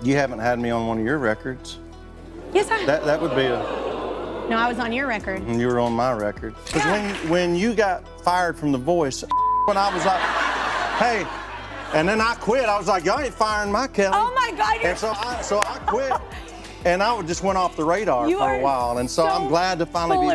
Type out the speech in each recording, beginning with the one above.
You haven't had me on one of your records. Yes, I have. That would be a... No, I was on your record. And you were on my record. Because Yeah. when you got fired from The Voice, when I was like, hey, and then I quit. I was like, y'all ain't firing my Kelly. Oh my God, you're... And so I quit. And I just went off the radar You for are a while. And so I'm glad to finally full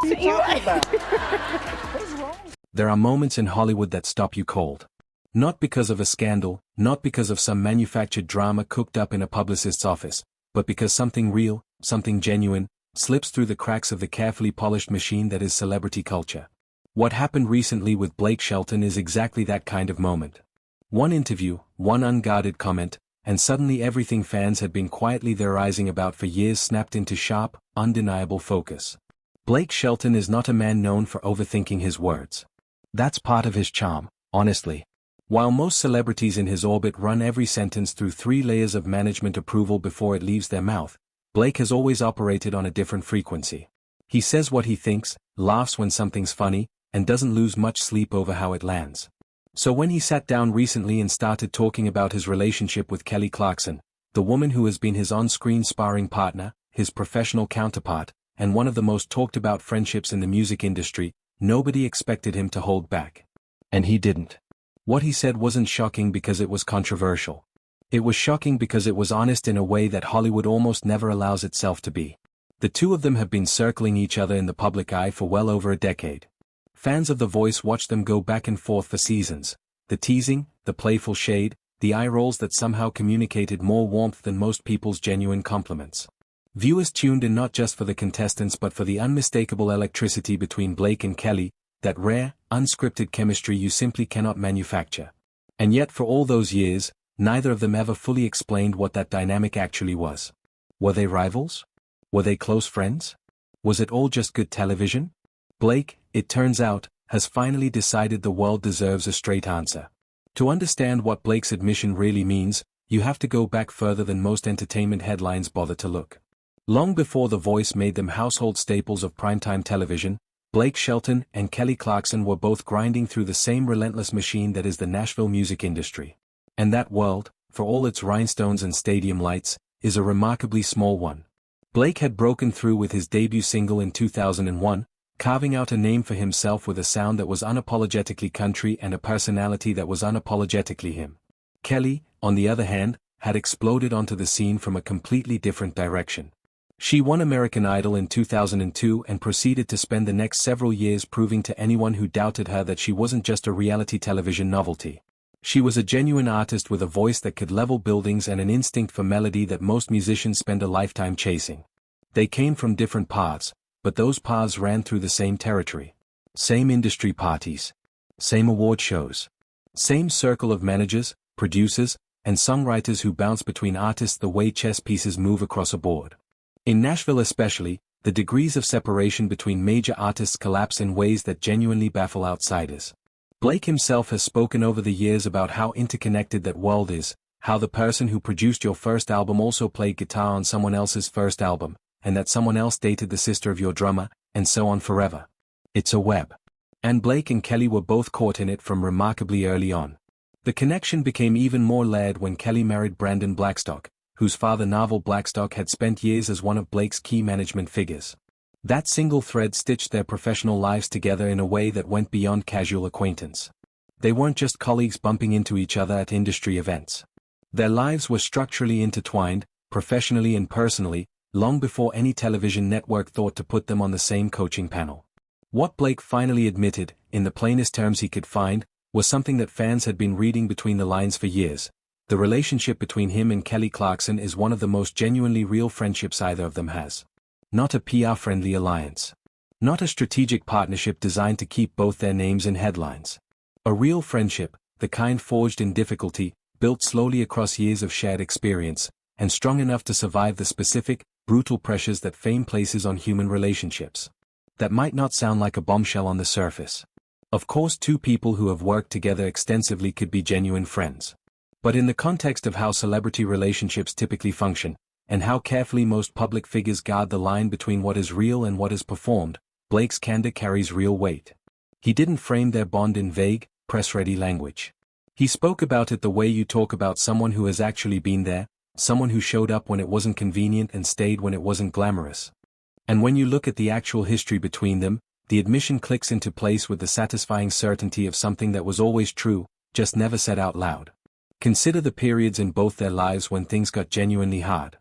be... of What are you talking about? What's wrong? There are moments in Hollywood that stop you cold. Not because of a scandal, not because of some manufactured drama cooked up in a publicist's office, but because something real, something genuine, slips through the cracks of the carefully polished machine that is celebrity culture. What happened recently with Blake Shelton is exactly that kind of moment. One interview, one unguarded comment, and suddenly everything fans had been quietly theorizing about for years snapped into sharp, undeniable focus. Blake Shelton is not a man known for overthinking his words. That's part of his charm, honestly. While most celebrities in his orbit run every sentence through 3 layers of management approval before it leaves their mouth, Blake has always operated on a different frequency. He says what he thinks, laughs when something's funny, and doesn't lose much sleep over how it lands. So when he sat down recently and started talking about his relationship with Kelly Clarkson, the woman who has been his on-screen sparring partner, his professional counterpart, and one of the most talked-about friendships in the music industry, nobody expected him to hold back. And he didn't. What he said wasn't shocking because it was controversial. It was shocking because it was honest in a way that Hollywood almost never allows itself to be. The two of them have been circling each other in the public eye for well over a decade. Fans of The Voice watched them go back and forth for seasons. The teasing, the playful shade, the eye rolls that somehow communicated more warmth than most people's genuine compliments. Viewers tuned in not just for the contestants but for the unmistakable electricity between Blake and Kelly, that rare, unscripted chemistry you simply cannot manufacture. And yet for all those years, neither of them ever fully explained what that dynamic actually was. Were they rivals? Were they close friends? Was it all just good television? Blake, it turns out, has finally decided the world deserves a straight answer. To understand what Blake's admission really means, you have to go back further than most entertainment headlines bother to look. Long before The Voice made them household staples of primetime television, Blake Shelton and Kelly Clarkson were both grinding through the same relentless machine that is the Nashville music industry. And that world, for all its rhinestones and stadium lights, is a remarkably small one. Blake had broken through with his debut single in 2001, carving out a name for himself with a sound that was unapologetically country and a personality that was unapologetically him. Kelly, on the other hand, had exploded onto the scene from a completely different direction. She won American Idol in 2002 and proceeded to spend the next several years proving to anyone who doubted her that she wasn't just a reality television novelty. She was a genuine artist with a voice that could level buildings and an instinct for melody that most musicians spend a lifetime chasing. They came from different paths, but those paths ran through the same territory. Same industry parties. Same award shows. Same circle of managers, producers, and songwriters who bounce between artists the way chess pieces move across a board. In Nashville especially, the degrees of separation between major artists collapse in ways that genuinely baffle outsiders. Blake himself has spoken over the years about how interconnected that world is, how the person who produced your first album also played guitar on someone else's first album, and that someone else dated the sister of your drummer, and so on forever. It's a web. And Blake and Kelly were both caught in it from remarkably early on. The connection became even more layered when Kelly married Brandon Blackstock, whose father Narvel Blackstock had spent years as one of Blake's key management figures. That single thread stitched their professional lives together in a way that went beyond casual acquaintance. They weren't just colleagues bumping into each other at industry events. Their lives were structurally intertwined, professionally and personally, long before any television network thought to put them on the same coaching panel. What Blake finally admitted, in the plainest terms he could find, was something that fans had been reading between the lines for years. The relationship between him and Kelly Clarkson is one of the most genuinely real friendships either of them has. Not a PR-friendly alliance. Not a strategic partnership designed to keep both their names in headlines. A real friendship, the kind forged in difficulty, built slowly across years of shared experience, and strong enough to survive the specific, brutal pressures that fame places on human relationships. That might not sound like a bombshell on the surface. Of course, two people who have worked together extensively could be genuine friends. But in the context of how celebrity relationships typically function, and how carefully most public figures guard the line between what is real and what is performed, Blake's candor carries real weight. He didn't frame their bond in vague, press-ready language. He spoke about it the way you talk about someone who has actually been there, someone who showed up when it wasn't convenient and stayed when it wasn't glamorous. And when you look at the actual history between them, the admission clicks into place with the satisfying certainty of something that was always true, just never said out loud. Consider the periods in both their lives when things got genuinely hard.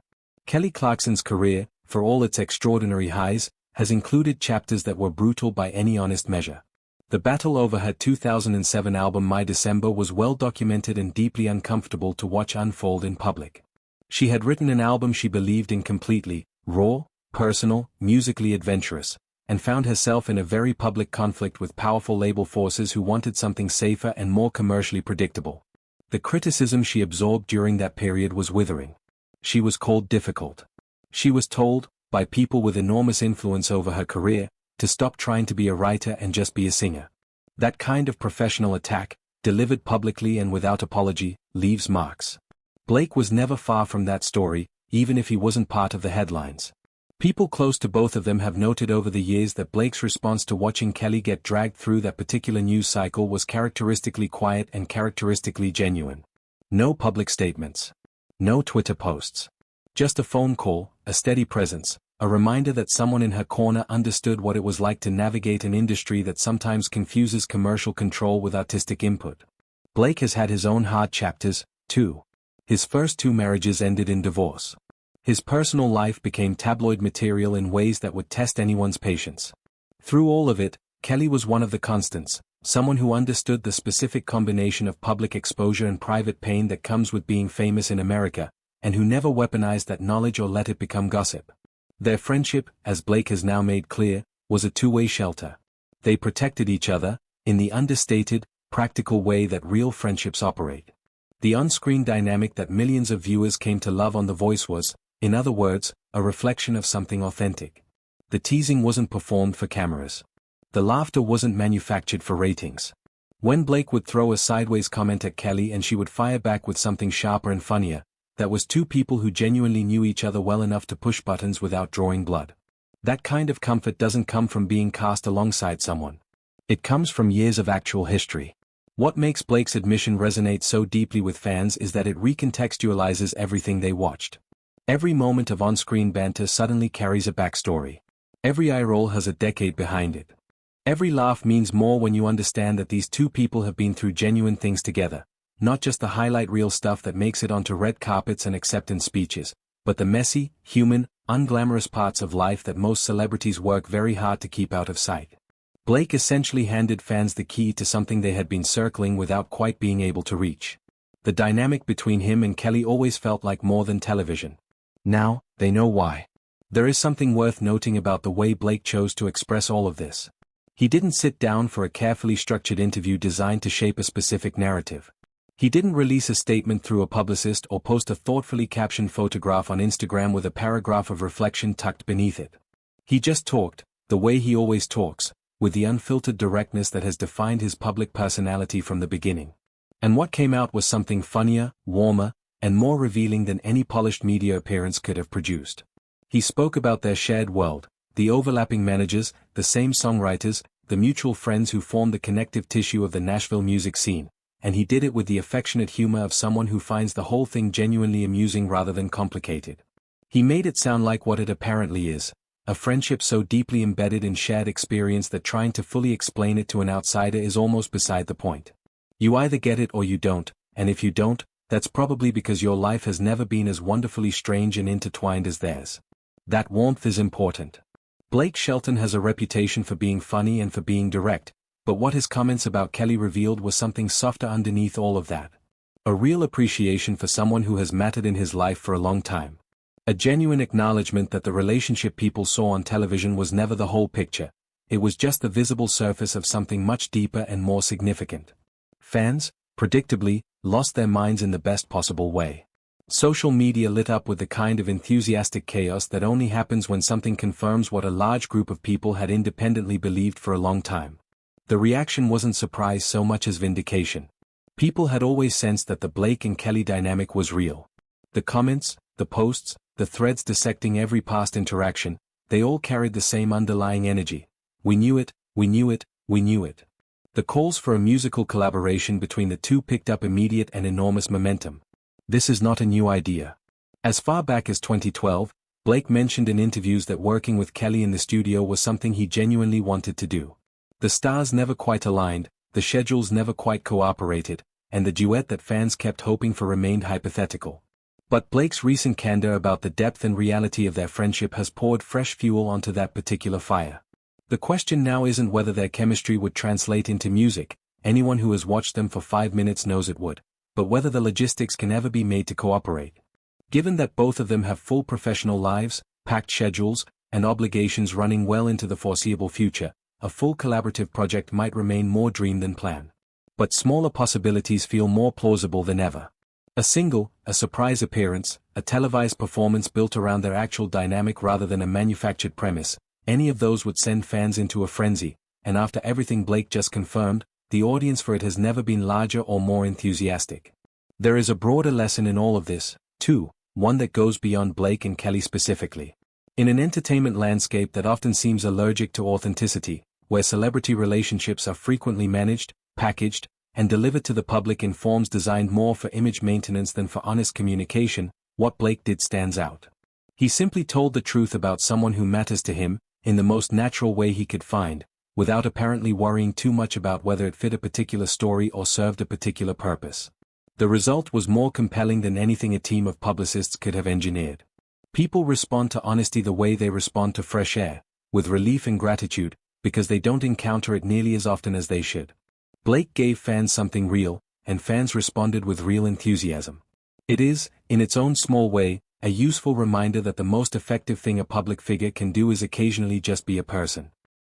Kelly Clarkson's career, for all its extraordinary highs, has included chapters that were brutal by any honest measure. The battle over her 2007 album My December was well documented and deeply uncomfortable to watch unfold in public. She had written an album she believed in completely, raw, personal, musically adventurous, and found herself in a very public conflict with powerful label forces who wanted something safer and more commercially predictable. The criticism she absorbed during that period was withering. She was called difficult. She was told, by people with enormous influence over her career, to stop trying to be a writer and just be a singer. That kind of professional attack, delivered publicly and without apology, leaves marks. Blake was never far from that story, even if he wasn't part of the headlines. People close to both of them have noted over the years that Blake's response to watching Kelly get dragged through that particular news cycle was characteristically quiet and characteristically genuine. No public statements. No Twitter posts. Just a phone call, a steady presence, a reminder that someone in her corner understood what it was like to navigate an industry that sometimes confuses commercial control with artistic input. Blake has had his own hard chapters, too. His first 2 marriages ended in divorce. His personal life became tabloid material in ways that would test anyone's patience. Through all of it, Kelly was one of the constants, someone who understood the specific combination of public exposure and private pain that comes with being famous in America, and who never weaponized that knowledge or let it become gossip. Their friendship, as Blake has now made clear, was a two-way shelter. They protected each other, in the understated, practical way that real friendships operate. The on-screen dynamic that millions of viewers came to love on The Voice was, in other words, a reflection of something authentic. The teasing wasn't performed for cameras. The laughter wasn't manufactured for ratings. When Blake would throw a sideways comment at Kelly and she would fire back with something sharper and funnier, that was 2 people who genuinely knew each other well enough to push buttons without drawing blood. That kind of comfort doesn't come from being cast alongside someone. It comes from years of actual history. What makes Blake's admission resonate so deeply with fans is that it recontextualizes everything they watched. Every moment of on-screen banter suddenly carries a backstory. Every eye roll has a decade behind it. Every laugh means more when you understand that these 2 people have been through genuine things together. Not just the highlight reel stuff that makes it onto red carpets and acceptance speeches, but the messy, human, unglamorous parts of life that most celebrities work very hard to keep out of sight. Blake essentially handed fans the key to something they had been circling without quite being able to reach. The dynamic between him and Kelly always felt like more than television. Now, they know why. There is something worth noting about the way Blake chose to express all of this. He didn't sit down for a carefully structured interview designed to shape a specific narrative. He didn't release a statement through a publicist or post a thoughtfully captioned photograph on Instagram with a paragraph of reflection tucked beneath it. He just talked, the way he always talks, with the unfiltered directness that has defined his public personality from the beginning. And what came out was something funnier, warmer, and more revealing than any polished media appearance could have produced. He spoke about their shared world, the overlapping managers, the same songwriters, the mutual friends who formed the connective tissue of the Nashville music scene, and he did it with the affectionate humor of someone who finds the whole thing genuinely amusing rather than complicated. He made it sound like what it apparently is, a friendship so deeply embedded in shared experience that trying to fully explain it to an outsider is almost beside the point. You either get it or you don't, and if you don't, that's probably because your life has never been as wonderfully strange and intertwined as theirs. That warmth is important. Blake Shelton has a reputation for being funny and for being direct, but what his comments about Kelly revealed was something softer underneath all of that. A real appreciation for someone who has mattered in his life for a long time. A genuine acknowledgement that the relationship people saw on television was never the whole picture, it was just the visible surface of something much deeper and more significant. Fans, predictably, lost their minds in the best possible way. Social media lit up with the kind of enthusiastic chaos that only happens when something confirms what a large group of people had independently believed for a long time. The reaction wasn't surprise so much as vindication. People had always sensed that the Blake and Kelly dynamic was real. The comments, the posts, the threads dissecting every past interaction, they all carried the same underlying energy. We knew it, we knew it, we knew it. The calls for a musical collaboration between the two picked up immediate and enormous momentum. This is not a new idea. As far back as 2012, Blake mentioned in interviews that working with Kelly in the studio was something he genuinely wanted to do. The stars never quite aligned, the schedules never quite cooperated, and the duet that fans kept hoping for remained hypothetical. But Blake's recent candor about the depth and reality of their friendship has poured fresh fuel onto that particular fire. The question now isn't whether their chemistry would translate into music, anyone who has watched them for 5 minutes knows it would, but whether the logistics can ever be made to cooperate. Given that both of them have full professional lives, packed schedules, and obligations running well into the foreseeable future, a full collaborative project might remain more dream than plan. But smaller possibilities feel more plausible than ever. A single, a surprise appearance, a televised performance built around their actual dynamic rather than a manufactured premise, any of those would send fans into a frenzy, and after everything Blake just confirmed, the audience for it has never been larger or more enthusiastic. There is a broader lesson in all of this, too, one that goes beyond Blake and Kelly specifically. In an entertainment landscape that often seems allergic to authenticity, where celebrity relationships are frequently managed, packaged, and delivered to the public in forms designed more for image maintenance than for honest communication, what Blake did stands out. He simply told the truth about someone who matters to him, in the most natural way he could find, without apparently worrying too much about whether it fit a particular story or served a particular purpose. The result was more compelling than anything a team of publicists could have engineered. People respond to honesty the way they respond to fresh air, with relief and gratitude, because they don't encounter it nearly as often as they should. Blake gave fans something real, and fans responded with real enthusiasm. It is, in its own small way, a useful reminder that the most effective thing a public figure can do is occasionally just be a person.